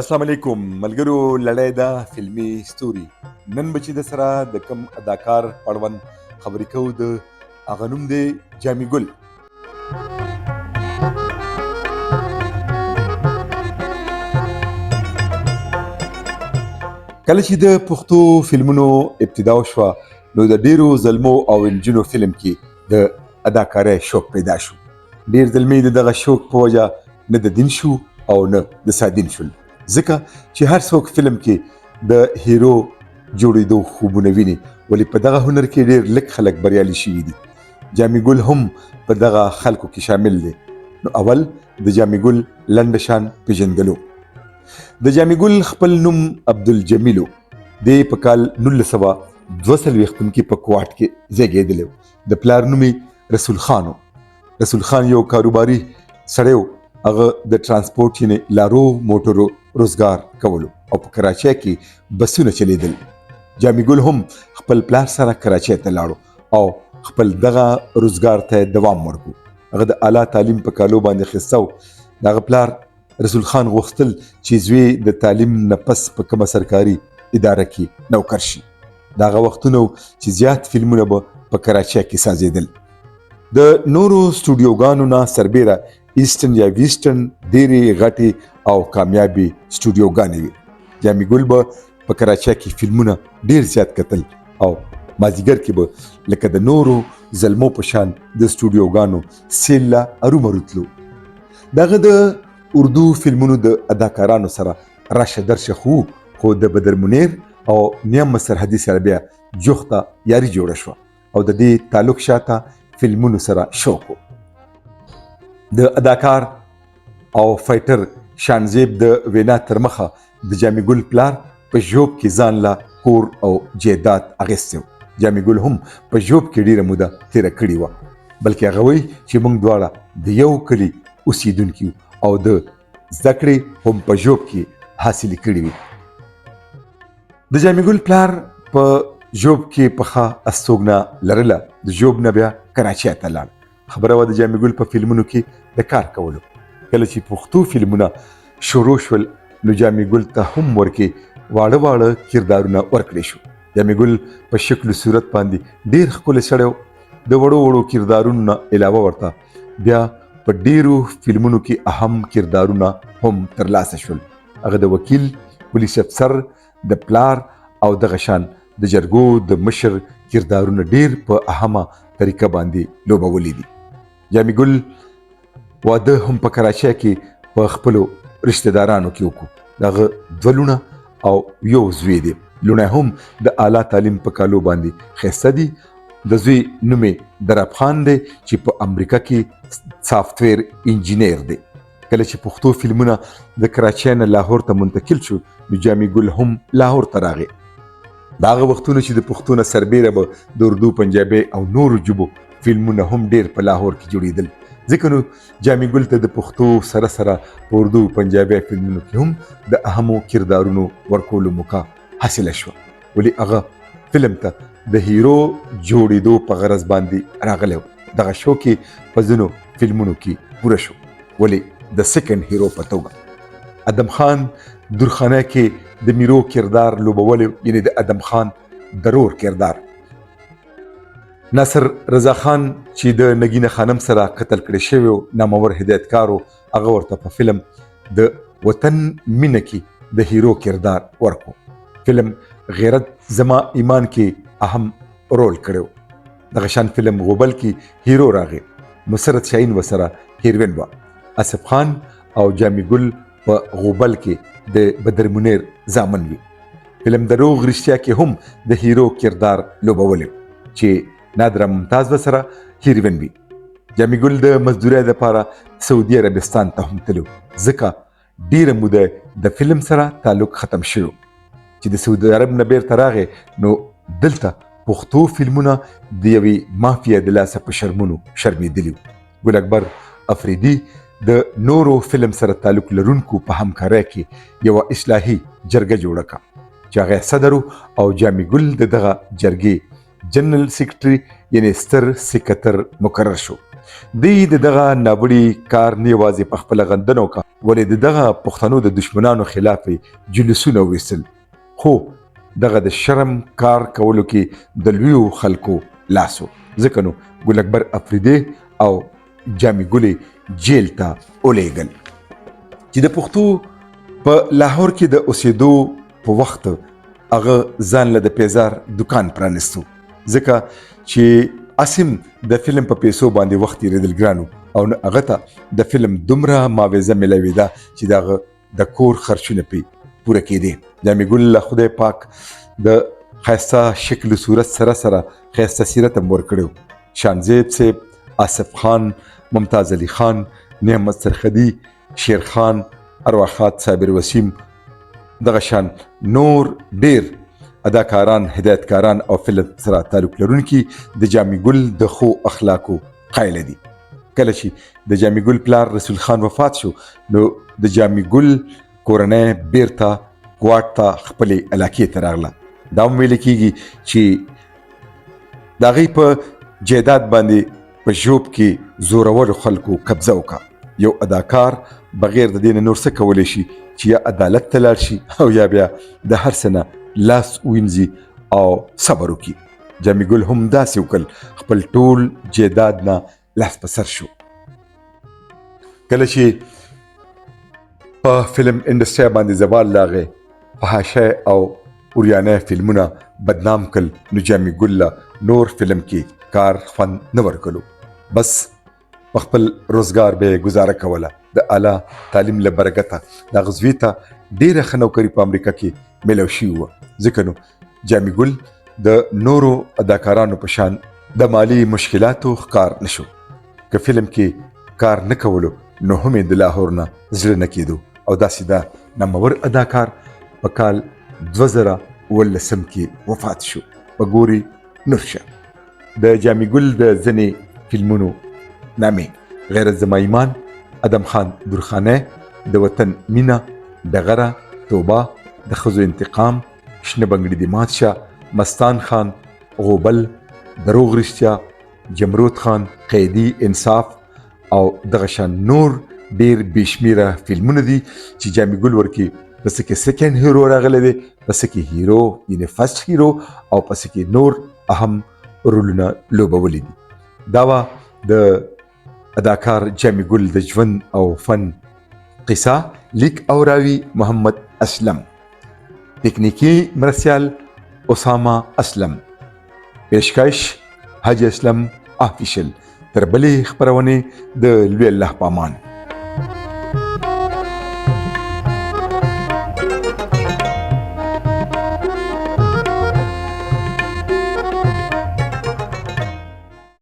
السلام علیکم ملګرو لړۍ دا فلمي ستوري نن به چې د سره د کم اداکار اړوند خبرې کوو د هغه نوم دی جامي ګل. کله چې د پښتو فلمونو ابتدا وشوه نو د ډیرو زلمو او انجونو فلم کې د اداکارۍ شوق پیدا شو. ډیر زلمي د دغه شوق په وجه نه د دین شو او نه د سادین شول، ځکه چې هر څوک فلم کې د هیرو جوړېدو خوبونه ویني، ولې په دغه هنر کې ډیر لږ خلک بریالي شوي دي. جامي ګل هم په دغه خلکو کې شامل دی. نو اول د جامي ګل لنډ شان پیژندلو. د جامي ګل خپل نوم عبدالجمیلو دی. په کال 1942 کې په کوټ کې زیږېدلی. د پلار نوم رسول خانو. رسول خان یو کاروباري سړی و. هغه د ترانسپورټ یعنې لارو موټرو روزګار کولو او په کراچۍ کې بسونه چلیدل. جامي ګل هم خپل پلار سره کراچۍ ته لاړو او خپل دغه روزګار ته دوام ورکو. هغه د اعلی تعلیم په کالو باندې خسته و. دغه پلار رسول خان غوښتل چې زوی د تعلیم نه پس په کومه سرکاري اداره کې نوکر شي. دغه وختونه چې زیات فلمونه به په کراچۍ کې سازېدل. د نورو سټوډیوګانو نه سربیره ایسټن یا ویسټن ډېرې غټې او کامیابې سټوډیوګانې وي. جامي ګل به په کراچۍ کې فلمونه ډېر زیات کتل او مازدیګر کې به لکه د نورو زلمو په شان د سټوډیوګانو سیل لا ارومرو تلو. دغه د اردو فلمونو د اداکارانو سره راشه درشه خو د بدر منیر او نیم سرحدي سره بیا جوخته یاري جوړه شوه او د دې تعلق شاته فلمونو سره شوق و. د اداکار او فایټر شانزیب د وینا تر مخه د جامي ګل پلار په ژوب کې ځان لا کور او جیدات اخیستی و. جامي ګل هم په ژوب کې ډیره موده تیره کړې وه، بلکې هغه وایي چې موږ دواړه د یو کلي اوسیدونکي او د زده کړې هم په ژوب کې حاصلې کړې وي. د جامي ګل پلار په ژوب کې پخه استوګنه لرله. د ژوب نه بیا کراچۍ ته لاړ. خبره وه د جامي ګل په فلمونو کې د کار کولو. کله چې پښتو فلمونه شروع شول نو جامي ګل ته هم ورکې واړه واړه کردارونه ورکړی شو. جامي ګل په شکل صورت باندې ډیر ښکلی سړی و. د وړو وړو کردارونو نه علاوه ورته بیا په ډیرو فلمونو کې اهم کردارونه هم ترلاسه شول. هغه د وکیل، پولیس افسر، د پلار او دغه شان د جرګو د مشر کردارونه ډیر په اهمه طریقه باندې لوبولي دي. جامي ګل واده هم په کراچۍ کې په خپلو رشته دارانو کې وکړو. دغه دوه لوڼه او یو زوی دی. لوڼه هم د اعلی تعلیم په کالو باندې ښایسته دي. د زوی نوم یې دراب خان دی چې په امریکا کې سافټویر انجینیر دی. کله چې پښتو فلمونه د کراچۍ نه لاهور ته منتقل شو نو جامي ګل هم لاهور ته راغی. د هغه وختونو چې د پښتو نه سربیره به د اردو، پنجابي او نورو ژبو فلمونه هم ډیر په لاهور کې جوړېدل. ځکه نو جامي ګل ته د پښتو سره سره په اردو، پنجابي فلمونو کې هم د اهمو کردارونو ورکولو موقع حاصله شوه. ولې هغه فلم ته د هیرو جوړېدو په غرض باندې راغلی و. دغه شو کې په ځینو فلمونو کې پوره شو. ولې د سیکنډ هیرو په توګه ادم خان درخانه کې د میرو کردار لوبولی، یعنی د ادم خان درور کردار. ناصر رضا خان چې د نگینه خانم سره قتل کړی شوی و، نامور هدایتکار و، هغه ورته په فلم د وطن مینه کې د هیرو کردار ورکو. فلم غیرت زما ایمان کې اهم رول کړو. دغه شان فلم غوبل کې هیرو راغی. نصرت شاهین وسره هیروین و. آصف خان او جامي ګل په غوبل کې د بدر منیر زامن وي. فلم دروغ رښتیا کې هم د هیرو کردار لوبولی چې نادره ممتاز وسره هیروین وي. جامي ګل د مزدورۍ لپاره سعودي عربستان ته هم تلو، ځکه ډیره موده د فلم سره تعلق ختم شو. چې د سعودي عرب نه بیرته راغی نو دلته پښتو فلمونه د یوې مافیا د لاسه په شرمونو شرمېدلي وو. ګل اکبر افریدي د نورو فلم سره تعلق لرونکو په همکارۍ کې یوه اصلاحي جرګه جوړه کړه چې هغه صدر او جامي ګل د دغه جرګې جنرال سیکرټري یعنی ستر سکتر مقرر شو. دوی د دغه ناوړي کار نه یوازې په خپله غندنه وکړه ولې د دغه پښتنو د دشمنانو خلاف جلوسونه ویستل، خو دغه د شرم کار کولو کې د لویو خلکو لاسو. ځکه نو ګل اکبر افریدی او جامي ګلې جیل ته ولېږل چې د پښتو په لاهور کې د اوسېدو په وخت هغه ځان له د پیزار دکان پرانستو، ځکه چې اسیم د فلم په پیسو باندې وخت تېرېدل ګرانو او نه هغه ته د فلم دومره معاوضه ملاوېده چې دغه د کور خرچونه پې پوره کېدې. جامي ګل له خدای پاک د ښایسته شکل صورت سره سره ښایسته سیرت هم ورکړی. شانزیب صاحب، آصف خان، ممتاز علي خان، نعمت سرخدي، شیر خان، ارواښاد صابر وسیم، دغه شان نور ډیر اداکاران، هدایتکاران او فلم سره تعلق لرونکي د جامي ګل د خو اخلاقو قایل دي. کله چې د جامي ګل پلار رسول خان وفات شو نو د جامي ګل کورنۍ بیرته کوټ ته خپلې علاقې ته راغله. دا هم ویل کېږي چې د هغې په جایداد باندې په ژوب کې زورورو خلکو قبضه وکړه. یو اداکار بغیر د دې نه نور څه کولی شي چې یا عدالت ته لاړ شي او یا بیا د هر څه نه لاس وینځي او صبر وکړي. جامي ګل هم داسې وکړل، خپل ټول جایداد نه لاس په سر شو. کله چې په فلم انډسټري باندې زوال راغی، فحاشۍ او اوریانه فلمونه بدنام کړل، نو جامي ګل له نور فلم کې کار خوند نه ورکړلو، بس په خپل روزګار به گزاره کوله. د اعلی تعلیم له برکته د غزوی ته ډیره ښه نوکري په امریکا کې میلاو شوې وه. ځکه نو جامي ګل د نورو اداکارانو په شان د مالی مشکلاتو ښکار نشو. که فلم کې کار نه کولو نو هم د لاهور نه زړه نه کېدو او داسې دا نامور اداکار په کال 2019 کې وفات شو. په ګوري نورشه د جامي ګل د ځینې فلمونو نامې غیرت زما ایمان، ادم خان درخانه، د وطن مینا، ډغره، توبه، د ښځو انتقام، شنه بنګړي د مات شه، مستان خان، غوبل، دروغ رښتیا، جمرود خان، قیدی، انصاف او دغه شان نور ډیر بېشمیره فلمونه دي چې جامي ګل ورکې پسې کې سیکنډ هیرو راغلی دی، پسې کې هیرو یعنی فرست هیرو او پسې کې نور اهم رولونه لوبولی دي. دا وه د اداکار جامي ګل د ژوند او فن قصه. لیک او راوي محمد اسلم، تکنیکی مرسیال اسامه اسلم، پیشکش حاجی اسلم آفیشل. تر بلې خپرونې د لوی الله په امان.